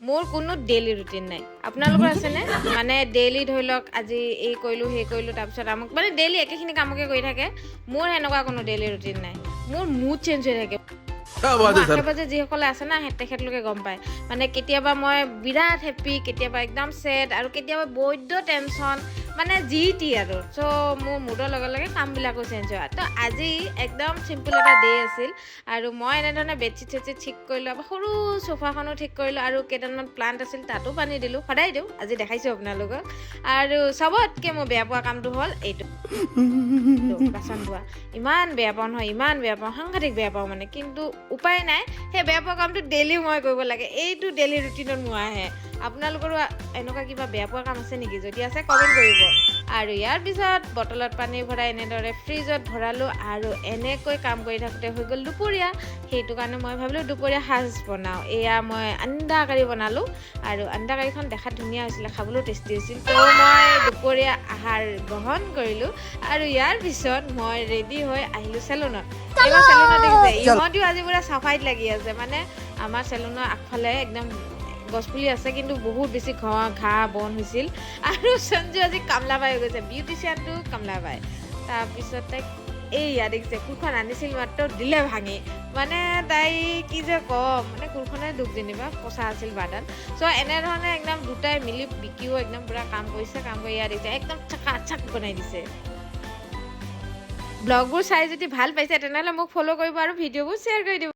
মোৰ কোনো daily routine নাই। আপোনালোকৰ আছেনে? মানে ডেইলি ধৰি লওক আজি এই কৰিলোঁ সেই কৰিলোঁ তাৰপিছত আমুক মানে ডেইলি একেখিনি কামকে কৰি থাকে। মোৰ সেনেকুৱা কোনো ডেইলি ৰুটিন নাই। মোৰ মুড চেঞ্জ হৈ থাকে। আশে পাশে যিসকলে আছে না তেখেতলোকে গম পায়। মানে কেতিয়াবা মই বিৰাট হেপ্পী, কেতিয়াবা একদম ছেড আৰু কেতিয়াবা বৈদ্য টেনশ্যন, মানে যি টি আৰু। চ' মোৰ মুডৰ লগে লগে কামবিলাকো চেঞ্জ হয়। তো আজি একদম চিম্পুল এটা ডে আছিল আৰু মই এনেধৰণে বেডশ্বীট চেডশ্বীট ঠিক কৰিলোঁ, সৰু চোফাখনো ঠিক কৰিলোঁ আৰু কেইটামান প্লান্ট আছিল তাতো পানী দিলোঁ, সদায় দিওঁ, আজি দেখাইছোঁ আপোনালোকক। আৰু চবতকৈ মই বেয়া পোৱা কামটো হ'ল এইটো, বাচন ধোৱা। ইমান বেয়া পাওঁ নহয়, ইমান বেয়া পাওঁ, সাংঘাতিক বেয়া পাওঁ মানে। কিন্তু উপায় নাই, সেই বেয়া পোৱা কামটো ডেইলি মই কৰিব লাগে। এইটো ডেইলি ৰুটিনত মোৰ আহে। আপোনালোকৰো এনেকুৱা কিবা বেয়া পোৱা কাম আছে নেকি? যদি আছে কমেণ্ট কৰিব। আৰু ইয়াৰ পিছত বটলত পানী ভৰাই এনেদৰে ফ্ৰিজত ভৰালোঁ আৰু এনেকৈ কাম কৰি থাকোঁতে হৈ গ'ল দুপৰীয়া। সেইটো কাৰণে মই ভাবিলোঁ দুপৰীয়া সাজ বনাওঁ। এয়া মই আন্দা কাৰী বনালোঁ আৰু আন্দা কাৰীখন দেখাত ধুনীয়া হৈছিলে, খাবলৈও টেষ্টি হৈছিল। তো মই দুপৰীয়া আহাৰ গ্ৰহণ কৰিলোঁ আৰু ইয়াৰ পিছত মই ৰেডি হৈ আহিলোঁ চেলুনত। এইবাৰ চেলুনত দেখিছে, ইহঁতিও আজি পুৰা চাফাইত লাগি আছে। মানে আমাৰ চেলুনৰ আগফালে একদম গছপুলি আছে, কিন্তু বহুত বেছি ঘাঁহ বন হৈছিল। আৰু সঞ্জু আজি কামলা বাই হৈ গৈছে, বিউটিচিয়ানটো কামলা বাই। তাৰপিছত তাইক এইয়া দেখিছে কোৰখন আনিছিল মাত্ৰ দিলে ভাঙি। মানে তাই কি যে ক'ম, মানে কোৰখনে দুখ যেনিবা, পচা আছিল বাদান। চ' এনেধৰণে একদম দুটাই মিলি বিকিও একদম পূৰা কাম কৰিছে, কাম কৰি ইয়াত দিছে একদম চাক বনাই দিছে। ব্লগবোৰ চাই যদি ভাল পাইছে তেনেহ'লে মোক ফ'ল' কৰিব আৰু ভিডিঅ'বোৰ শ্বেয়াৰ কৰি দিব।